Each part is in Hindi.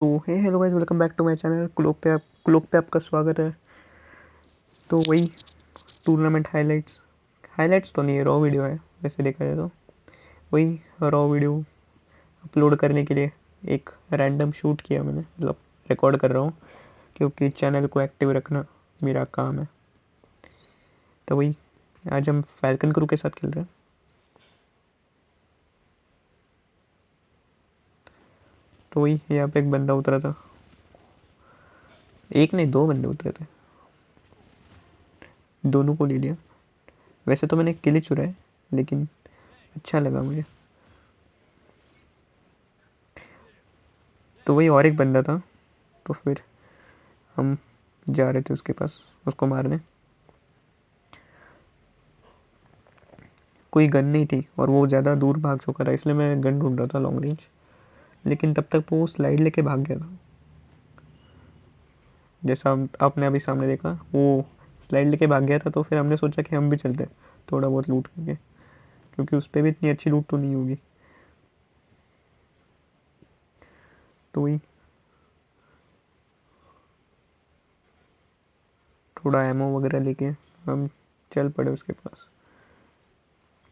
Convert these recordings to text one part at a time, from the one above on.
तो hey hello guys, welcome back to my channel clock पे आपका स्वागत है। तो वही टूर्नामेंट हाइलाइट्स तो नहीं है, रॉ वीडियो है वैसे देखा जाए तो। वही रॉ वीडियो अपलोड करने के लिए एक रैंडम शूट किया मैंने, मतलब रिकॉर्ड कर रहा हूँ क्योंकि चैनल को एक्टिव रखना मेरा काम है। तो वही आज हम फैल्कन क्रू के साथ खेल रहे हैं। तो वही यहाँ पे एक बंदा उतरा था, एक नहीं दो बंदे उतरे थे, दोनों को ले लिया। वैसे तो मैंने किले चुराए लेकिन अच्छा लगा मुझे। तो वही और एक बंदा था, तो फिर हम जा रहे थे उसके पास उसको मारने। कोई गन नहीं थी और वो ज़्यादा दूर भाग चुका था, इसलिए मैं गन ढूंढ रहा था लॉन्ग रेंज। लेकिन तब तक वो स्लाइड लेके भाग गया था। जैसा आपने अभी सामने देखा, वो स्लाइड लेके भाग गया था। तो फिर हमने सोचा कि हम भी चलते हैं थोड़ा बहुत लूट करके, क्योंकि उस पर भी इतनी अच्छी लूट तो नहीं होगी। तो वही थोड़ा एमओ वगैरह लेके हम चल पड़े उसके पास।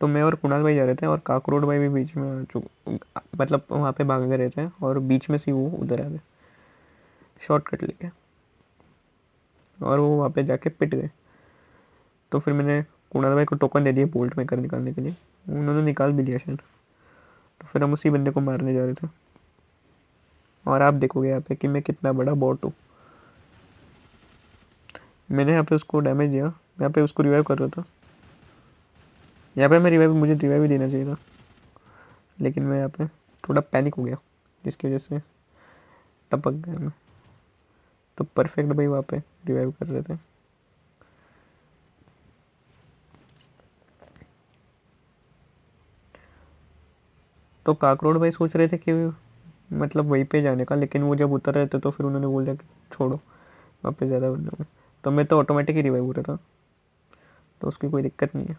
तो मैं और कुणाल भाई जा रहे थे और काकरोड भाई भी बीच में मतलब वहाँ पे भाग रहे थे और बीच में से वो उधर आ गए शॉर्टकट लेके, और वो वहाँ पे जाके पिट गए। तो फिर मैंने कुणाल भाई को टोकन दे दिया बोल्ट मेकर निकालने के लिए, उन्होंने निकाल भी लिया शायद। तो फिर हम उसी बंदे को मारने जा रहे थे। और आप देखोगे यहाँ पे कि मैं कितना बड़ा बॉट हूँ। मैंने यहाँ पे उसको डैमेज दिया, यहाँ पे उसको रिवाइव कर रहा था। यहाँ पे मुझे रिवाइव भी देना चाहिए था, लेकिन मैं यहाँ पे थोड़ा पैनिक हो गया जिसकी वजह से टपक गया मैं। तो परफेक्ट भाई वहाँ पे रिवाइव कर रहे थे। तो काकरोड भाई सोच रहे थे कि मतलब वहीं पे जाने का, लेकिन वो जब उतर रहे थे तो फिर उन्होंने बोल दिया कि छोड़ो, वहाँ पे ज़्यादा बंदे होंगे। तो मैं तो ऑटोमेटिक ही रिवाइव हो रहा था, तो उसकी कोई दिक्कत नहीं है।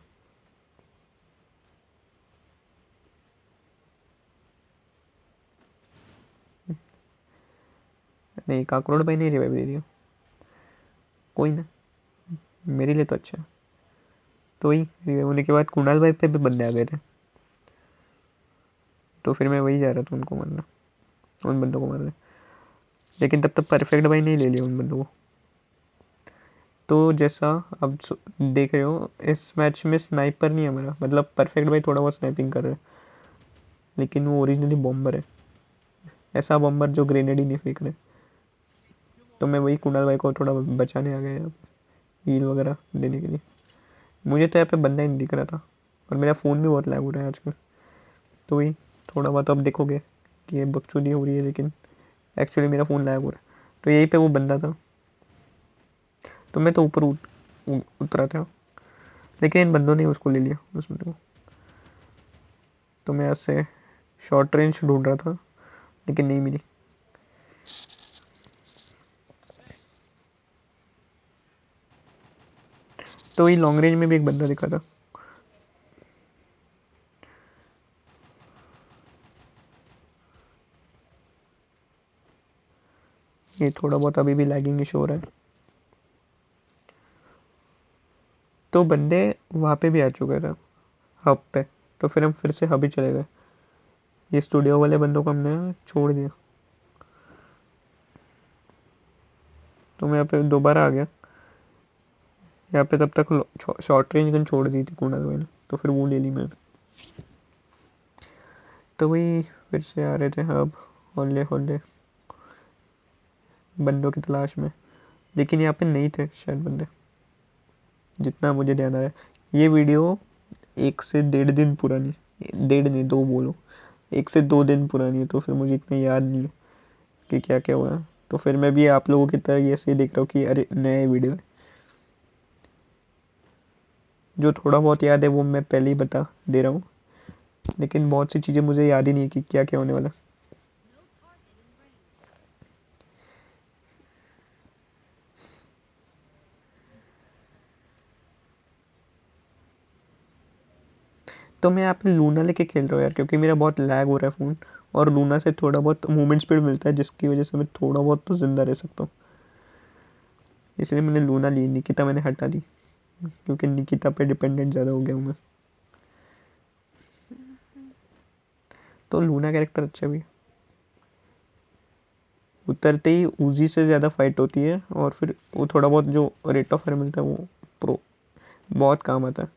नहीं, काकरोड भाई ने रिवाइव दे दिया, कोई ना, मेरे लिए तो अच्छा है। तो वही रिवाइव होने के बाद कुणाल भाई पे भी बंदे आ गए थे। तो फिर मैं वही जा रहा था उनको मारना, उन बंदों को मारने। लेकिन तब तक परफेक्ट भाई नहीं ले लिया उन बंदों को। तो जैसा अब देख रहे हो, इस मैच में स्नाइपर नहीं है हमारा, मतलब परफेक्ट भाई थोड़ा बहुत स्नाइपिंग कर रहे हैं, लेकिन वो ओरिजिनली बॉम्बर है, ऐसा बॉम्बर जो ग्रेनेड ही नहीं फेंक रहे। तो मैं वही कुणाल भाई को थोड़ा बचाने आ गया, हील वगैरह देने के लिए। मुझे तो यहाँ पे बंदा ही नहीं दिख रहा था, और मेरा फ़ोन भी बहुत लैग हो रहा है आजकल। तो वही थोड़ा बहुत अब देखोगे कि ये बकचोदी हो रही है, लेकिन एक्चुअली मेरा फ़ोन लैग हो रहा है। तो यहीं पे वो बंदा था, तो मैं तो ऊपर उतरा था, लेकिन इन बंदों ने उसको ले लिया उस बंदे को। तो मैं ऐसे शॉर्ट रेंज ढूंढ रहा था लेकिन नहीं मिली। तो वही लॉन्ग रेंज में भी एक बंदा दिखा था। ये थोड़ा बहुत अभी भी लैगिंग इशू हो रहा है। तो बंदे वहाँ पे भी आ चुके थे हब पे, तो फिर हम फिर से हब ही चले गए। ये स्टूडियो वाले बंदों को हमने छोड़ दिया। तो मैं यहाँ पे दोबारा आ गया। यहाँ पे तब तक शॉर्ट रेंज गन छोड़ दी थी कुणाल भाई ने, तो फिर वो ले ली मैंने। तो वही फिर से आ रहे थे हब, होले होले बंदों की तलाश में। लेकिन यहाँ पे नहीं थे शायद बंदे, जितना मुझे ध्यान आ रहा है। ये वीडियो 1 से 1.5 दिन पुरानी, 1.5 नहीं 2 बोलो, 1 से 2 दिन पुरानी है। तो फिर मुझे इतना याद नहीं है कि क्या क्या हुआ है। तो फिर मैं भी आप लोगों की तरह ऐसे ही देख रहा हूँ कि अरे नया वीडियो है। जो थोड़ा बहुत याद है वो मैं पहले ही बता दे रहा हूँ, लेकिन बहुत सी चीज़ें मुझे याद ही नहीं है कि क्या क्या होने वाला। तो मैं यहाँ पे लूना लेके खेल रहा हूँ यार, क्योंकि मेरा बहुत लैग हो रहा है फ़ोन, और लूना से थोड़ा बहुत मूवमेंट स्पीड मिलता है, जिसकी वजह से मैं थोड़ा बहुत तो ज़िंदा रह सकता हूँ। इसलिए मैंने लूना ली, निकिता मैंने हटा दी, क्योंकि निकिता पे डिपेंडेंट ज़्यादा हो गया हूँ मैं। तो लूना कैरेक्टर अच्छा भी है। उतरते ही ऊजी से ज़्यादा फाइट होती है, और फिर वो थोड़ा बहुत जो रेट ऑफ फायर मिलता है वो प्रो बहुत काम आता है।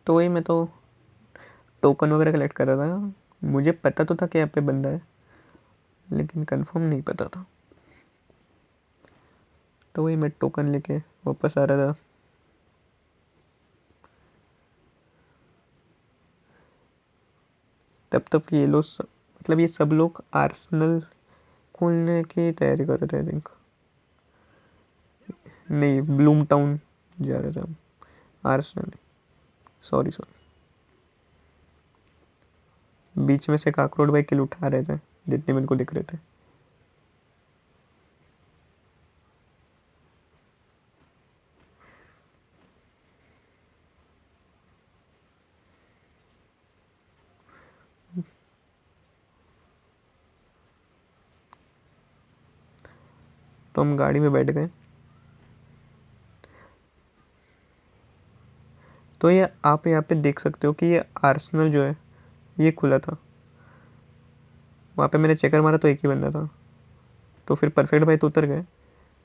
तो वही मैं तो टोकन वगैरह कलेक्ट कर रहा था। मुझे पता तो था कि यहाँ पे बंदा है, लेकिन कंफर्म नहीं पता था। तो वही मैं टोकन लेके वापस आ रहा था। तब तक ये लोग मतलब ये सब लोग आर्सेनल खोलने की तैयारी कर रहे थे, आई थिंक। नहीं, ब्लूम टाउन जा रहे थे हम, आर्सेनल। सॉरी सॉरी, बीच में से काकरोड भाई किल उठा रहे थे जितने मेरे को दिख रहे थे। तो हम गाड़ी में बैठ गए। तो ये आप यहाँ पे देख सकते हो कि ये आर्सेनल जो है ये खुला था। वहाँ पे मैंने चेकर मारा तो एक ही बंदा था। तो फिर परफेक्ट भाई तो उतर गए,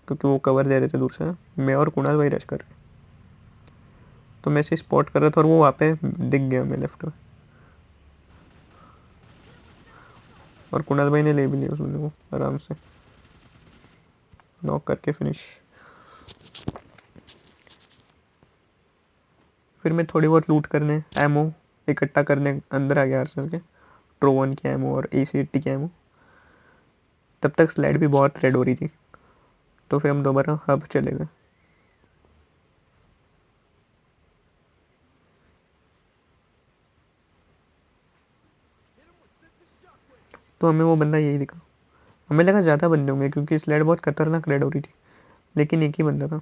क्योंकि वो कवर दे रहे थे दूर से। मैं और कुणाल भाई रश कर रहे। तो मैं इसे स्पॉट कर रहा था और वो वहाँ पे दिख गया मैं लेफ्ट में, और कुणाल भाई ने ले भी लिया उस बंदे को आराम से नॉक करके फिनिश। फिर मैं थोड़ी बहुत लूट करने, एमओ इकट्ठा करने अंदर आ गया आर्सेनल के, ट्रोवन की एमओ और AC80 की एमओ। तब तक स्लाइड भी बहुत रेड हो रही थी। तो फिर हम दोबारा हब चले गए। तो हमें वो बंदा यही दिखा। हमें लगा ज़्यादा बंदे होंगे, क्योंकि स्लाइड बहुत खतरनाक रेड हो रही थी, लेकिन एक ही बंदा था।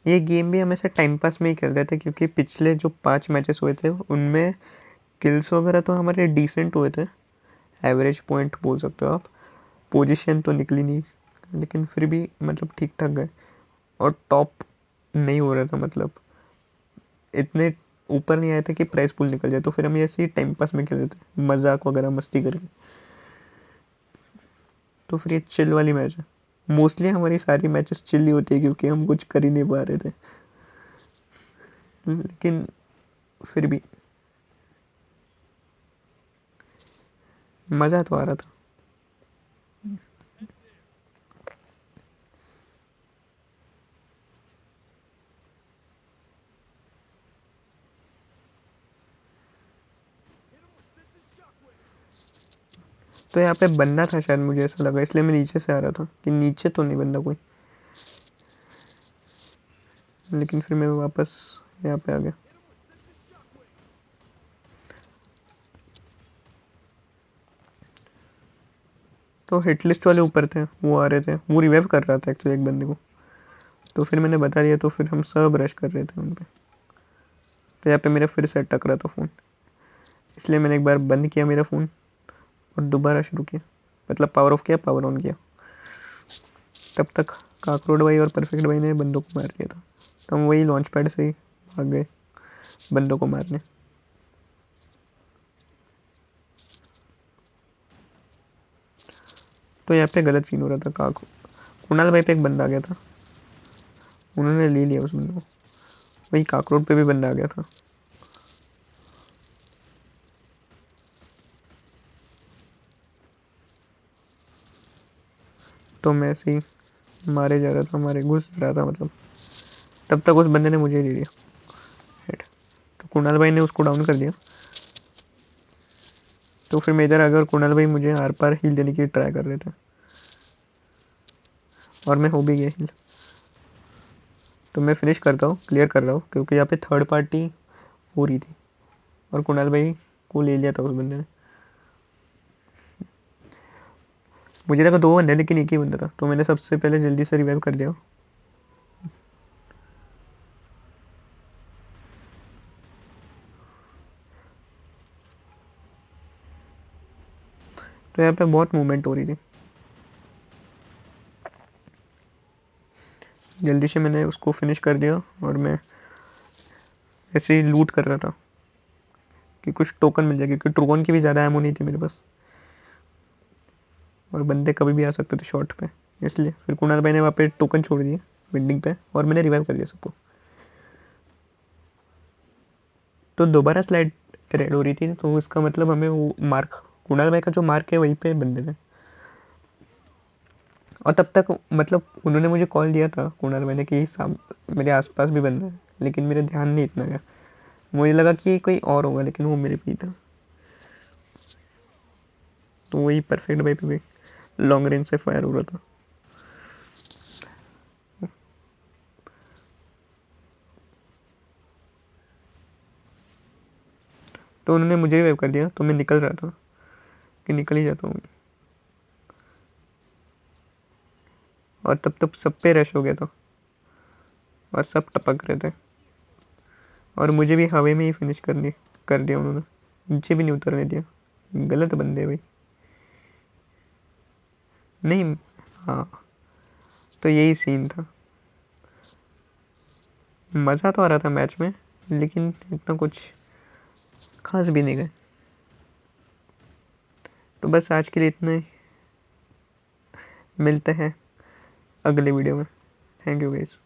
ये गेम भी हम ऐसे टाइम पास में ही खेल रहे थे, क्योंकि पिछले जो 5 मैचेस हुए थे उनमें किल्स वगैरह तो हमारे डिसेंट हुए थे, एवरेज पॉइंट बोल सकते हो आप। पोजीशन तो निकली नहीं, लेकिन फिर भी मतलब ठीक ठाक गए, और टॉप नहीं हो रहा था, मतलब इतने ऊपर नहीं आए थे कि प्राइस पूल निकल जाए। तो फिर हम ऐसे ही टाइम पास में खेल रहे थे, मजाक वगैरह मस्ती करके। तो फिर ये चिल वाली मैच है। मोस्टली हमारी सारी मैचेस चिल ही होती है, क्योंकि हम कुछ कर ही नहीं पा रहे थे, लेकिन फिर भी मज़ा तो आ रहा था। तो यहाँ पे बंदा था शायद, मुझे ऐसा लगा, इसलिए मैं नीचे से आ रहा था कि नीचे तो नहीं बंदा कोई, लेकिन फिर मैं वापस यहाँ पे आ गया। तो हिट लिस्ट वाले ऊपर थे, वो आ रहे थे, वो रिवाइव कर रहा था एक्चुअली एक बंदे को। तो फिर मैंने बता दिया, तो फिर हम सब रश कर रहे थे उन पे। तो यहाँ पे मेरा फिर से अटक रहा था फ़ोन, इसलिए मैंने एक बार बंद किया मेरा फ़ोन और दोबारा शुरू किया, मतलब पावर ऑफ किया, पावर ऑन किया। तब तक काकरोड भाई और परफेक्ट भाई ने बंदों को मार दिया था। तो हम वही लॉन्च पैड से ही भाग गए बंदों को मारने। तो यहाँ पे गलत सीन हो रहा था। कुणाल भाई पे एक बंदा आ गया था, उन्होंने ले लिया उस बंदे को। वही काकरोड पे भी बंदा आ गया था। तो मैं ऐसे ही मारे जा रहा था, मारे घुस रहा था मतलब। तब तक उस बंदे ने मुझे ले लिया हेड। तो कुणाल भाई ने उसको डाउन कर दिया। तो फिर मेजर अगर कुणाल भाई मुझे आर पार हील देने की ट्राई कर रहे थे और मैं हो भी गया हील। तो मैं फिनिश करता हूँ, क्लियर कर रहा हूँ, क्योंकि यहाँ पे थर्ड पार्टी हो रही थी और कुणाल भाई को ले लिया था उस बंदे ने। मुझे लगा 2 बंदे लेकिन एक ही बंदा था, तो मैंने सबसे पहले जल्दी से रिवाइव कर दिया। तो यहाँ पे बहुत मूवमेंट हो रही थी। जल्दी से मैंने उसको फिनिश कर दिया और मैं ऐसे ही लूट कर रहा था कि कुछ टोकन मिल जाए, क्योंकि ट्रोगन की भी ज़्यादा एमो नहीं थी मेरे पास और बंदे कभी भी आ सकते थे शॉट पे। इसलिए फिर कुणाल भाई ने वहाँ पे टोकन छोड़ दिए बिल्डिंग पे और मैंने रिवाइव कर दिया सबको। तो दोबारा स्लाइड रेड हो रही थी, तो इसका मतलब हमें वो मार्क, कुणाल भाई का जो मार्क है वहीं पे बंदे थे। और तब तक मतलब उन्होंने मुझे कॉल दिया था कुणाल भाई ने कि मेरे आसपास भी बंदा है, लेकिन मेरे ध्यान नहीं इतना गया। मुझे लगा कि कोई और होगा, लेकिन वो मेरे पे ही था। तो वही परफेक्ट भाई पे भी लॉन्ग रेंज से फायर हो रहा था। तो उन्होंने मुझे वेव कर दिया, तो मैं निकल रहा था कि निकल ही जाता हूँ। और तब तक सब पे रश हो गया था और सब टपक रहे थे और मुझे भी हवा में ही फिनिश कर दिया उन्होंने, नीचे भी नहीं उतरने दिया। गलत बंदे भाई। नहीं, हाँ, तो यही सीन था। मज़ा तो आ रहा था मैच में, लेकिन इतना कुछ खास भी नहीं गए। तो बस आज के लिए इतना ही, मिलते हैं अगले वीडियो में। Thank you guys.